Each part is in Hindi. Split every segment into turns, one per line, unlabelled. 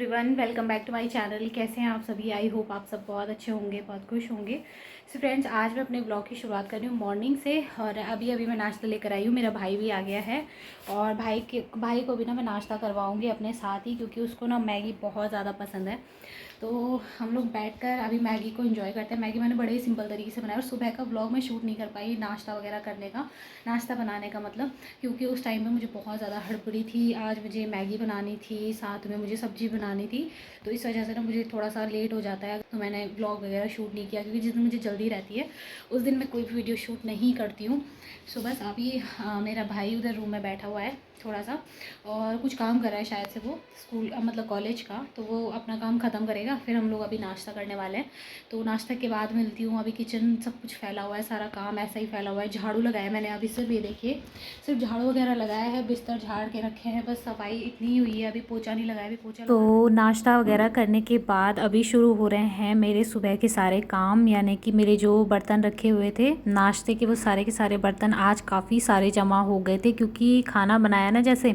Everyone, welcome back to my channel. कैसे हैं आप सभी? आई होप आप सब बहुत अच्छे होंगे, बहुत खुश होंगे। सो फ्रेंड्स, आज मैं अपने ब्लॉग की शुरुआत कर रही हूँ मॉर्निंग से। और अभी मैं नाश्ता लेकर आई हूँ। मेरा भाई भी आ गया है और भाई को भी ना मैं नाश्ता करवाऊँगी अपने साथ ही, क्योंकि उसको ना मैगी बहुत ज़्यादा पसंद है। तो हम लोग बैठकर अभी मैगी को एंजॉय करते हैं। मैगी मैंने बड़े ही सिंपल तरीके से बनाया और सुबह का व्लॉग मैं शूट नहीं कर पाई, नाश्ता वगैरह करने का, नाश्ता बनाने का मतलब, क्योंकि उस टाइम पे मुझे बहुत ज़्यादा हड़बड़ी थी। आज मुझे मैगी बनानी थी, साथ में मुझे सब्ज़ी बनानी थी, तो इस वजह से ना मुझे थोड़ा सा लेट हो जाता है। तो मैंने व्लॉग वगैरह शूट नहीं किया, क्योंकि जिस दिन मुझे जल्दी रहती है उस दिन मैं कोई भी वीडियो शूट नहीं करती हूँ। सो बस अभी मेरा भाई उधर रूम में बैठा हुआ है थोड़ा सा, और कुछ काम कर रहा है शायद से वो स्कूल मतलब कॉलेज का। तो वो अपना काम ख़त्म करेगा, फिर हम लोग अभी नाश्ता करने वाले हैं। तो नाश्ता के बाद मिलती हूँ। अभी किचन सब कुछ फैला हुआ है, सारा काम ऐसा ही फैला हुआ है। झाड़ू लगाया मैंने अभी सिर्फ, ये देखिए, सिर्फ झाड़ू वगैरह लगाया है, बिस्तर झाड़ के रखे हैं, बस सफाई इतनी हुई है। अभी पोछा नहीं लगाया, अभी पोछा तो नाश्ता वगैरह करने के बाद अभी शुरू हो रहे हैं मेरे सुबह के सारे काम, यानी कि मेरे जो बर्तन रखे हुए थे नाश्ते के, वो सारे के सारे बर्तन आज काफ़ी सारे जमा हो गए थे, क्योंकि खाना बनाया ना जैसे,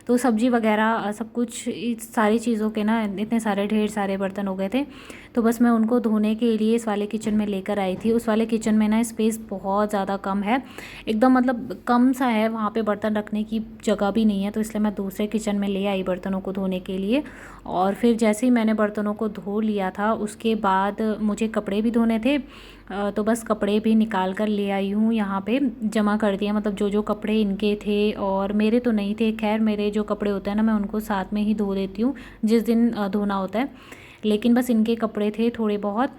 तो सब्ज़ी वगैरह सब कुछ इस सारी चीज़ों के ना इतने सारे ढेर सारे बर्तन हो गए थे। तो बस मैं उनको धोने के लिए इस वाले किचन में लेकर आई थी। उस वाले किचन में ना स्पेस बहुत ज़्यादा कम है, एकदम मतलब कम सा है, वहाँ पे बर्तन रखने की जगह भी नहीं है। तो इसलिए मैं दूसरे किचन में ले आई बर्तनों को धोने के लिए। और फिर जैसे ही मैंने बर्तनों को धो लिया था, उसके बाद मुझे कपड़े भी धोने थे। तो बस कपड़े भी निकाल कर ले आई हूँ, यहाँ पे जमा कर दिया, मतलब जो जो कपड़े इनके थे और मेरे तो नहीं थे। खैर, मेरे जो कपड़े होते हैं ना, मैं उनको साथ में ही धो देती हूँ जिस दिन धोना होता है। लेकिन बस इनके कपड़े थे थोड़े बहुत,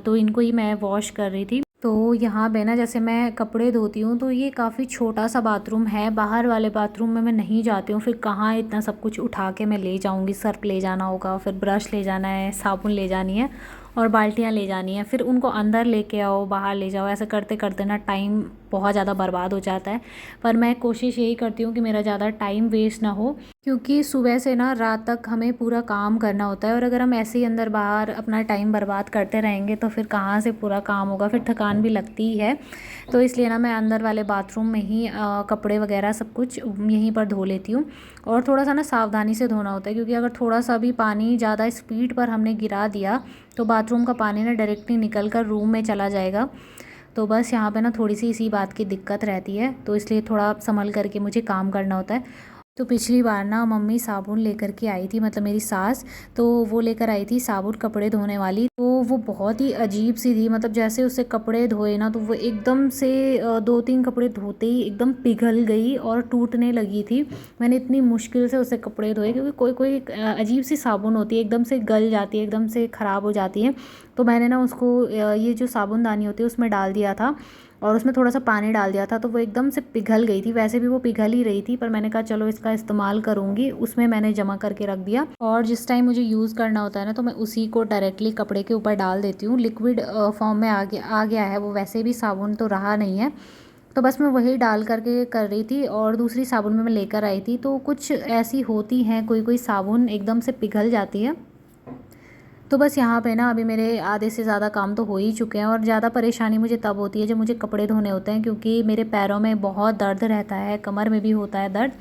तो इनको ही मैं वॉश कर रही थी। तो यहाँ पे ना जैसे मैं कपड़े धोती हूँ, तो ये काफ़ी छोटा सा बाथरूम है। बाहर वाले बाथरूम में मैं नहीं जाती हूँ, फिर कहाँ इतना सब कुछ उठा के मैं ले जाऊँगी। सर्फ ले जाना होगा, फिर ब्रश ले जाना है, साबुन ले जानी है और बाल्टियाँ ले जानी है, फिर उनको अंदर लेके आओ, बाहर ले जाओ। ऐसा करते करते ना टाइम बहुत ज़्यादा बर्बाद हो जाता है। पर मैं कोशिश यही करती हूँ कि मेरा ज़्यादा टाइम वेस्ट ना हो, क्योंकि सुबह से ना रात तक हमें पूरा काम करना होता है। और अगर हम ऐसे ही अंदर बाहर अपना टाइम बर्बाद करते रहेंगे तो फिर कहाँ से पूरा काम होगा, फिर थकान भी लगती ही है। तो इसलिए ना मैं अंदर वाले बाथरूम में ही कपड़े वगैरह सब कुछ यहीं पर धो लेती हूँ। और थोड़ा सा ना सावधानी से धोना होता है, क्योंकि अगर थोड़ा सा भी पानी ज़्यादा स्पीड पर हमने गिरा दिया तो बाथरूम का पानी ना डायरेक्टली निकल कर रूम में चला जाएगा। तो बस यहाँ पे ना थोड़ी सी इसी बात की दिक्कत रहती है, तो इसलिए थोड़ा संभल करके मुझे काम करना होता है। तो पिछली बार ना मम्मी साबुन लेकर के आई थी, मतलब मेरी सास, तो वो लेकर आई थी साबुन कपड़े धोने वाली। तो वो बहुत ही अजीब सी थी, मतलब जैसे उससे कपड़े धोए ना, तो वो एकदम से 2-3 कपड़े धोते ही एकदम पिघल गई और टूटने लगी थी। मैंने इतनी मुश्किल से उससे कपड़े धोए, क्योंकि कोई कोई अजीब सी साबुन होती है, एकदम से गल जाती है, एकदम से ख़राब हो जाती है। तो मैंने ना उसको ये जो साबुनदानी होती है उसमें डाल दिया था और उसमें थोड़ा सा पानी डाल दिया था, तो वो एकदम से पिघल गई थी। वैसे भी वो पिघल ही रही थी, पर मैंने कहा चलो इसका इस्तेमाल करूँगी, उसमें मैंने जमा करके रख दिया। और जिस टाइम मुझे यूज़ करना होता है ना, तो मैं उसी को डायरेक्टली कपड़े के ऊपर डाल देती हूँ। लिक्विड फॉर्म में आ गया है वो, वैसे भी साबुन तो रहा नहीं है। तो बस मैं वही डाल करके कर रही थी और दूसरी साबुन में मैं लेकर आई थी। तो कुछ ऐसी होती हैं, कोई कोई साबुन एकदम से पिघल जाती है। तो बस यहाँ पे ना अभी मेरे आधे से ज़्यादा काम तो हो ही चुके हैं। और ज़्यादा परेशानी मुझे तब होती है जब मुझे कपड़े धोने होते हैं, क्योंकि मेरे पैरों में बहुत दर्द रहता है, कमर में भी होता है दर्द।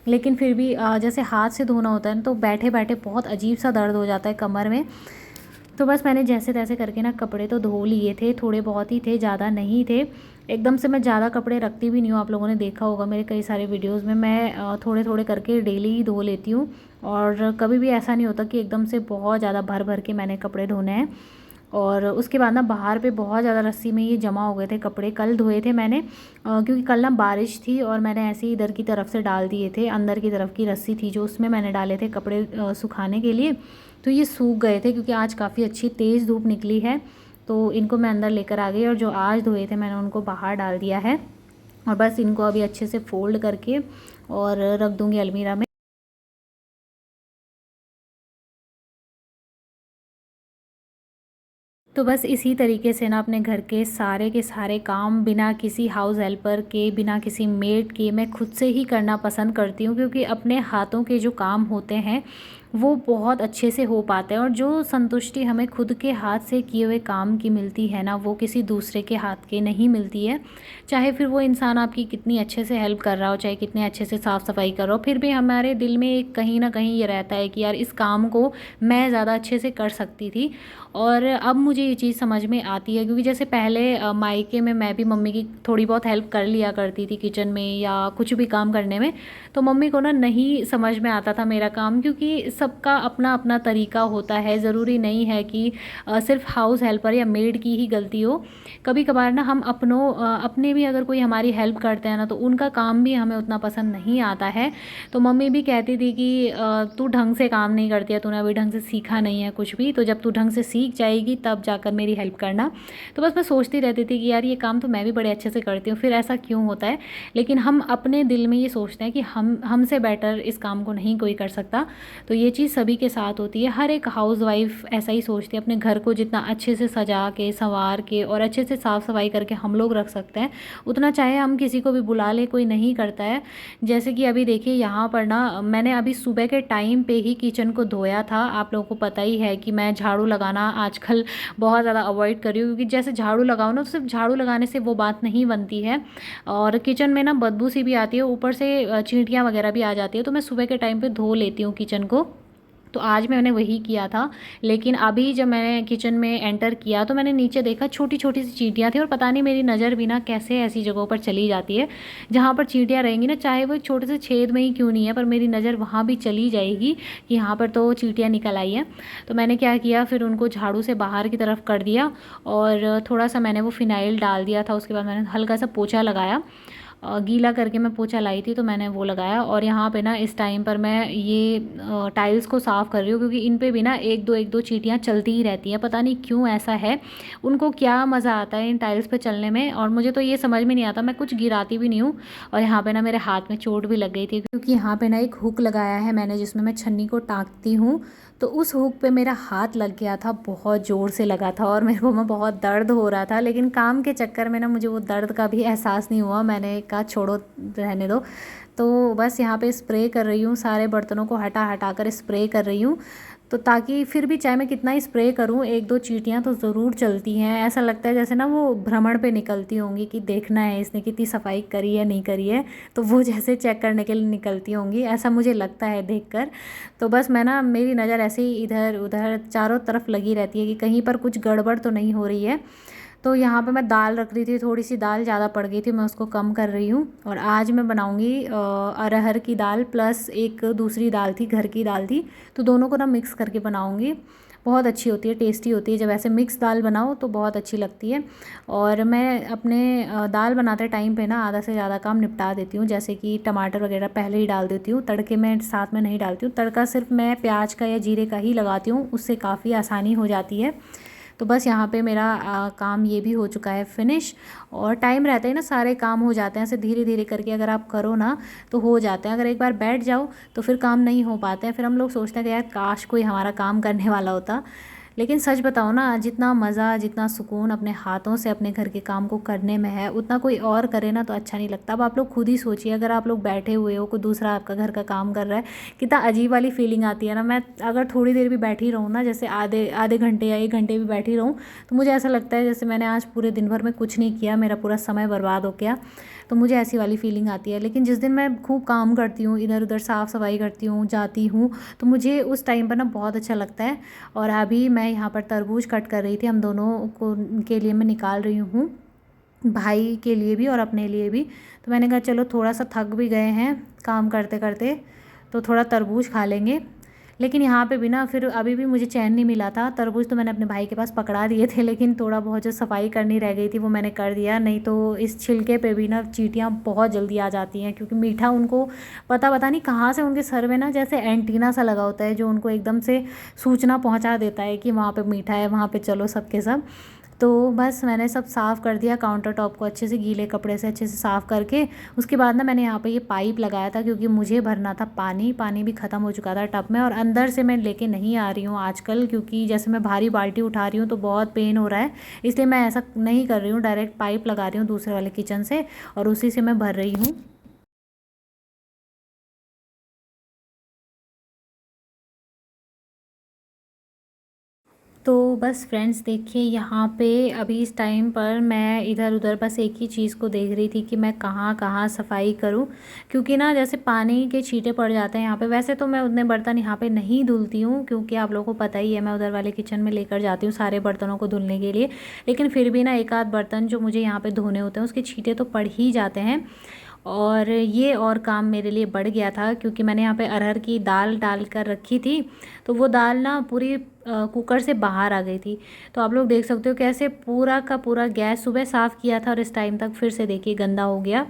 लेकिन फिर भी जैसे हाथ से धोना होता है ना, तो बैठे बैठे बहुत अजीब सा दर्द हो जाता है कमर में। तो बस मैंने जैसे तैसे करके ना कपड़े तो धो लिए थे, थोड़े बहुत ही थे, ज़्यादा नहीं थे। एकदम से मैं ज़्यादा कपड़े रखती भी नहीं हूँ, आप लोगों ने देखा होगा मेरे कई सारे वीडियोज़ में, मैं थोड़े थोड़े करके डेली ही धो लेती हूँ। और कभी भी ऐसा नहीं होता कि एकदम से बहुत ज़्यादा भर भर के मैंने कपड़े धोने हैं। और उसके बाद ना बाहर पे बहुत ज़्यादा रस्सी में ये जमा हो गए थे कपड़े, कल धोए थे मैंने, क्योंकि कल ना बारिश थी और मैंने ऐसे ही इधर की तरफ से डाल दिए थे। अंदर की तरफ की रस्सी थी जो, उसमें मैंने डाले थे कपड़े सुखाने के लिए। तो ये सूख गए थे, क्योंकि आज काफ़ी अच्छी तेज़ धूप निकली है। तो इनको मैं अंदर लेकर आ गई और जो आज धोए थे मैंने उनको बाहर डाल दिया है। और बस इनको अभी अच्छे से फ़ोल्ड करके और रख दूँगी अलमीरा में। तो बस इसी तरीके से ना अपने घर के सारे काम बिना किसी हाउस हेल्पर के, बिना किसी मेड के, मैं खुद से ही करना पसंद करती हूँ, क्योंकि अपने हाथों के जो काम होते हैं वो बहुत अच्छे से हो पाता है। और जो संतुष्टि हमें खुद के हाथ से किए हुए काम की मिलती है ना, वो किसी दूसरे के हाथ के नहीं मिलती है। चाहे फिर वो इंसान आपकी कितनी अच्छे से हेल्प कर रहा हो, चाहे कितने अच्छे से साफ़ सफाई कर रहा हो, फिर भी हमारे दिल में एक कहीं ना कहीं ये रहता है कि यार इस काम को मैं ज़्यादा अच्छे से कर सकती थी। और अब मुझे ये चीज़ समझ में आती है, क्योंकि जैसे पहले मायके में मैं भी मम्मी की थोड़ी बहुत हेल्प कर लिया करती थी किचन में या कुछ भी काम करने में। तो मम्मी को ना नहीं समझ में आता था मेरा काम, क्योंकि सबका अपना अपना तरीका होता है। ज़रूरी नहीं है कि सिर्फ हाउस हेल्पर या मेड की ही गलती हो। कभी कभार ना हम अपने भी अगर कोई हमारी हेल्प करते हैं ना, तो उनका काम भी हमें उतना पसंद नहीं आता है। तो मम्मी भी कहती थी कि तू ढंग से काम नहीं करती है, तूने अभी ढंग से सीखा नहीं है कुछ भी, तो जब तू ढंग से सीख जाएगी तब जाकर मेरी हेल्प करना। तो बस मैं सोचती रहती थी कि यार ये काम तो मैं भी बड़े अच्छे से करती हूँ, फिर ऐसा क्यों होता है। लेकिन हम अपने दिल में ये सोचते हैं कि हमसे बेटर इस काम को नहीं कोई कर सकता। तो ये चीज़ सभी के साथ होती है, हर एक हाउसवाइफ ऐसा ही सोचती है। अपने घर को जितना अच्छे से सजा के संवार के और अच्छे से साफ़ सफाई करके हम लोग रख सकते हैं, उतना चाहे हम किसी को भी बुला ले, कोई नहीं करता है। जैसे कि अभी देखिए यहाँ पर ना, मैंने अभी सुबह के टाइम पे ही किचन को धोया था। आप लोगों को पता ही है कि मैं झाड़ू लगाना आजकल बहुत ज़्यादा अवॉइड कर रही हूँ, क्योंकि जैसे झाड़ू लगाओ ना, तो सिर्फ झाड़ू लगाने से वो बात नहीं बनती है, और किचन में ना बदबू सी भी आती है, ऊपर से चींटियाँ वगैरह भी आ जाती है। तो मैं सुबह के टाइम पे धो लेती हूँ किचन को। तो आज मैंने वही किया था। लेकिन अभी जब मैंने किचन में एंटर किया तो मैंने नीचे देखा छोटी छोटी सी चींटियाँ थी, और पता नहीं मेरी नज़र भी ना कैसे ऐसी जगहों पर चली जाती है जहाँ पर चींटियाँ रहेंगी ना, चाहे वो एक छोटे से छेद में ही क्यों नहीं है, पर मेरी नज़र वहाँ भी चली जाएगी कि यहाँ पर तो चींटियाँ निकल आई हैं। तो मैंने क्या किया, फिर उनको झाड़ू से बाहर की तरफ कर दिया, और थोड़ा सा मैंने वो फिनाइल डाल दिया था। उसके बाद मैंने हल्का सा पोछा लगाया, गीला करके मैं पोछा लाई थी, तो मैंने वो लगाया। और यहाँ पे ना इस टाइम पर मैं ये टाइल्स को साफ़ कर रही हूँ, क्योंकि इन पे भी ना एक दो चींटियाँ चलती ही रहती हैं। पता नहीं क्यों ऐसा है, उनको क्या मज़ा आता है इन टाइल्स पे चलने में, और मुझे तो ये समझ में नहीं आता। मैं कुछ गिराती भी नहीं हूँ। और यहाँ पे ना मेरे हाथ में चोट भी लग गई थी, क्योंकि यहाँ पे ना एक हुक लगाया है मैंने, जिसमें मैं छन्नी को टाँगती हूँ। तो उस हुक पे मेरा हाथ लग गया था, बहुत ज़ोर से लगा था, और मेरे को मैं बहुत दर्द हो रहा था। लेकिन काम के चक्कर में ना मुझे वो दर्द का भी एहसास नहीं हुआ, मैंने कहा छोड़ो रहने दो। तो बस यहाँ पे स्प्रे कर रही हूँ, सारे बर्तनों को हटा हटा कर स्प्रे कर रही हूँ। तो ताकि फिर भी चाहे मैं कितना ही स्प्रे करूँ, एक दो चींटियाँ तो ज़रूर चलती हैं। ऐसा लगता है जैसे ना वो भ्रमण पे निकलती होंगी कि देखना है इसने कितनी सफाई करी है नहीं करी है, तो वो जैसे चेक करने के लिए निकलती होंगी, ऐसा मुझे लगता है देखकर। तो बस मैं ना, मेरी नज़र ऐसे ही इधर उधर चारों तरफ लगी रहती है कि कहीं पर कुछ गड़बड़ तो नहीं हो रही है। तो यहाँ पे मैं दाल रख रही थी, थोड़ी सी दाल ज़्यादा पड़ गई थी, मैं उसको कम कर रही हूँ। और आज मैं बनाऊँगी अरहर की दाल प्लस एक दूसरी दाल थी, घर की दाल थी, तो दोनों को ना मिक्स करके बनाऊँगी। बहुत अच्छी होती है, टेस्टी होती है। जब ऐसे मिक्स दाल बनाओ तो बहुत अच्छी लगती है। और मैं अपने दाल बनाते टाइम पे ना आधा से ज़्यादा काम निपटा देती हूँ, जैसे कि टमाटर वगैरह पहले ही डाल देती हूँ, तड़के में साथ में नहीं डालती हूँ। तड़का सिर्फ मैं प्याज का या जीरे का ही लगाती हूँ, उससे काफ़ी आसानी हो जाती है। तो बस यहाँ पे मेरा काम ये भी हो चुका है फिनिश। और टाइम रहता ही ना सारे काम हो जाते हैं, ऐसे धीरे धीरे करके अगर आप करो ना तो हो जाते हैं। अगर एक बार बैठ जाओ तो फिर काम नहीं हो पाते हैं, फिर हम लोग सोचते हैं कि यार काश कोई हमारा काम करने वाला होता। लेकिन सच बताओ ना, जितना मज़ा जितना सुकून अपने हाथों से अपने घर के काम को करने में है, उतना कोई और करे ना तो अच्छा नहीं लगता। अब आप लोग खुद ही सोचिए, अगर आप लोग बैठे हुए हो, कोई दूसरा आपका घर का काम कर रहा है, कितना अजीब वाली फीलिंग आती है ना। मैं अगर थोड़ी देर भी बैठी रहूँ ना, जैसे आधे आधे घंटे या एक घंटे भी बैठी रहूँ, तो मुझे ऐसा लगता है जैसे मैंने आज पूरे दिन भर में कुछ नहीं किया, मेरा पूरा समय बर्बाद हो गया। तो मुझे ऐसी वाली फीलिंग आती है। लेकिन जिस दिन मैं खूब काम करती हूँ, इधर उधर साफ़ सफाई करती हूँ, जाती हूँ, तो मुझे उस टाइम पर ना बहुत अच्छा लगता है। और अभी मैं यहाँ पर तरबूज कट कर रही थी, हम दोनों को के लिए मैं निकाल रही हूँ, भाई के लिए भी और अपने लिए भी। तो मैंने कहा चलो थोड़ा सा थक भी गए हैं काम करते करते, तो थोड़ा तरबूज खा लेंगे। लेकिन यहाँ पे भी ना फिर अभी भी मुझे चैन नहीं मिला था। तरबूज तो मैंने अपने भाई के पास पकड़ा दिए थे, लेकिन थोड़ा बहुत जो सफाई करनी रह गई थी वो मैंने कर दिया। नहीं तो इस छिलके पे भी ना चींटियाँ बहुत जल्दी आ जाती हैं, क्योंकि मीठा उनको पता नहीं कहाँ से उनके सर में ना जैसे एंटीना सा लगा होता है, जो उनको एकदम से सूचना पहुँचा देता है कि वहाँ पर मीठा है, वहाँ पर चलो सब के सब। तो बस मैंने सब साफ़ कर दिया, काउंटर टॉप को अच्छे से गीले कपड़े से अच्छे से साफ़ करके। उसके बाद ना मैंने यहाँ पे ये पाइप लगाया था, क्योंकि मुझे भरना था पानी, पानी भी ख़त्म हो चुका था टब में। और अंदर से मैं लेके नहीं आ रही हूँ आजकल, क्योंकि जैसे मैं भारी बाल्टी उठा रही हूँ तो बहुत पेन हो रहा है, इसलिए मैं ऐसा नहीं कर रही हूँ। डायरेक्ट पाइप लगा रही हूँ दूसरे वाले किचन से, और उसी से मैं भर रही हूँ। तो बस फ्रेंड्स देखिए यहाँ पे अभी इस टाइम पर मैं इधर उधर बस एक ही चीज़ को देख रही थी कि मैं कहाँ कहाँ सफाई करूँ, क्योंकि ना जैसे पानी के छींटे पड़ जाते हैं यहाँ पे। वैसे तो मैं उतने बर्तन यहाँ पे नहीं धुलती हूँ, क्योंकि आप लोगों को पता ही है मैं उधर वाले किचन में लेकर जाती हूँ सारे बर्तनों को धुलने के लिए। लेकिन फिर भी ना एक आध बर्तन जो मुझे यहाँ पर धोने होते हैं उसके छींटे तो पड़ ही जाते हैं। और ये और काम मेरे लिए बढ़ गया था, क्योंकि मैंने यहाँ पे अरहर की दाल डाल कर रखी थी, तो वो दाल ना पूरी कुकर से बाहर आ गई थी। तो आप लोग देख सकते हो कैसे पूरा का पूरा गैस सुबह साफ़ किया था और इस टाइम तक फिर से देखिए गंदा हो गया।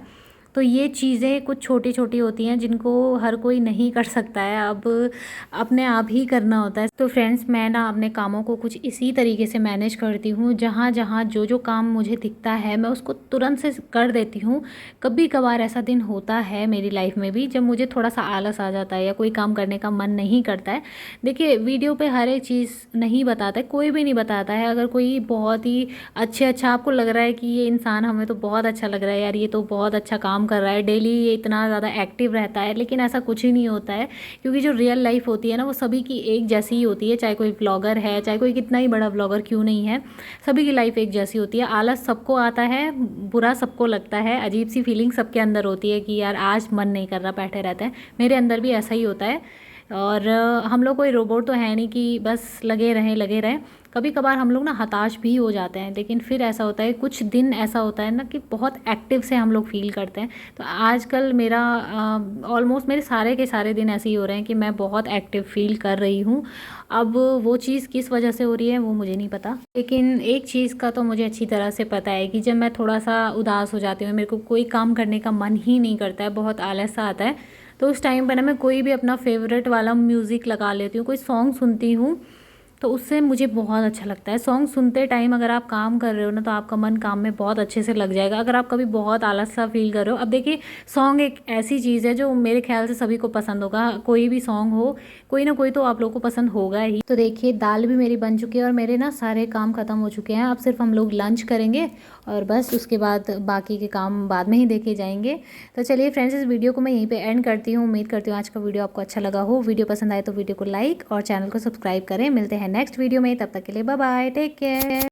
तो ये चीज़ें कुछ छोटी छोटी होती हैं जिनको हर कोई नहीं कर सकता है, अब अपने आप ही करना होता है। तो फ्रेंड्स मैं ना अपने कामों को कुछ इसी तरीके से मैनेज करती हूँ, जहाँ जहाँ जो जो काम मुझे दिखता है मैं उसको तुरंत से कर देती हूँ। कभी कभार ऐसा दिन होता है मेरी लाइफ में भी जब मुझे थोड़ा सा आलस आ जाता है या कोई काम करने का मन नहीं करता है। देखिए वीडियो पे हर एक चीज़ नहीं बताता है, कोई भी नहीं बताता है। अगर कोई बहुत ही अच्छा आपको लग रहा है कि ये इंसान हमें तो बहुत अच्छा लग रहा है यार, ये तो बहुत अच्छा काम कर रहा है, डेली ये इतना ज़्यादा एक्टिव रहता है, लेकिन ऐसा कुछ ही नहीं होता है। क्योंकि जो रियल लाइफ होती है ना वो सभी की एक जैसी ही होती है, चाहे कोई ब्लॉगर है, चाहे कोई कितना ही बड़ा ब्लॉगर क्यों नहीं है, सभी की लाइफ एक जैसी होती है। आलस सबको आता है, बुरा सबको लगता है, अजीब सी फीलिंग सबके अंदर होती है कि यार आज मन नहीं कर रहा, बैठे रहते हैं। मेरे अंदर भी ऐसा ही होता है। और हम लोग कोई रोबोट तो है नहीं कि बस लगे रहें। कभी कभार हम लोग ना हताश भी हो जाते हैं, लेकिन फिर ऐसा होता है कुछ दिन ऐसा होता है ना कि बहुत एक्टिव से हम लोग फील करते हैं। तो आजकल मेरा ऑलमोस्ट मेरे सारे के सारे दिन ऐसे ही हो रहे हैं कि मैं बहुत एक्टिव फील कर रही हूँ। अब वो चीज़ किस वजह से हो रही है वो मुझे नहीं पता, लेकिन एक चीज़ का तो मुझे अच्छी तरह से पता है कि जब मैं थोड़ा सा उदास हो जाती हूँ, मेरे को कोई काम करने का मन ही नहीं करता है, बहुत आलस सा आता है, तो उस टाइम पर ना मैं कोई भी अपना फेवरेट वाला म्यूज़िक लगा लेती हूँ, कोई सॉन्ग सुनती हूँ, तो उससे मुझे बहुत अच्छा लगता है। सॉन्ग सुनते टाइम अगर आप काम कर रहे हो ना तो आपका मन काम में बहुत अच्छे से लग जाएगा। अगर आप कभी बहुत आलस सा फील कर रहे हो, अब देखिए सॉन्ग एक ऐसी चीज़ है जो मेरे ख्याल से सभी को पसंद होगा, कोई भी सॉन्ग हो, कोई ना कोई तो आप लोगों को पसंद होगा ही। तो देखिए दाल भी मेरी बन चुकी है और मेरे ना सारे काम ख़त्म हो चुके हैं। अब सिर्फ हम लोग लंच करेंगे और बस उसके बाद बाकी के काम बाद में ही देखे जाएंगे। तो चलिए फ्रेंड्स इस वीडियो को मैं यहीं पे एंड करती हूँ। उम्मीद करती हूँ आज का वीडियो आपको अच्छा लगा हो। वीडियो पसंद आए तो वीडियो को लाइक और चैनल को सब्सक्राइब करें। मिलते हैं नेक्स्ट वीडियो में, तब तक के लिए बाय बाय, टेक केयर।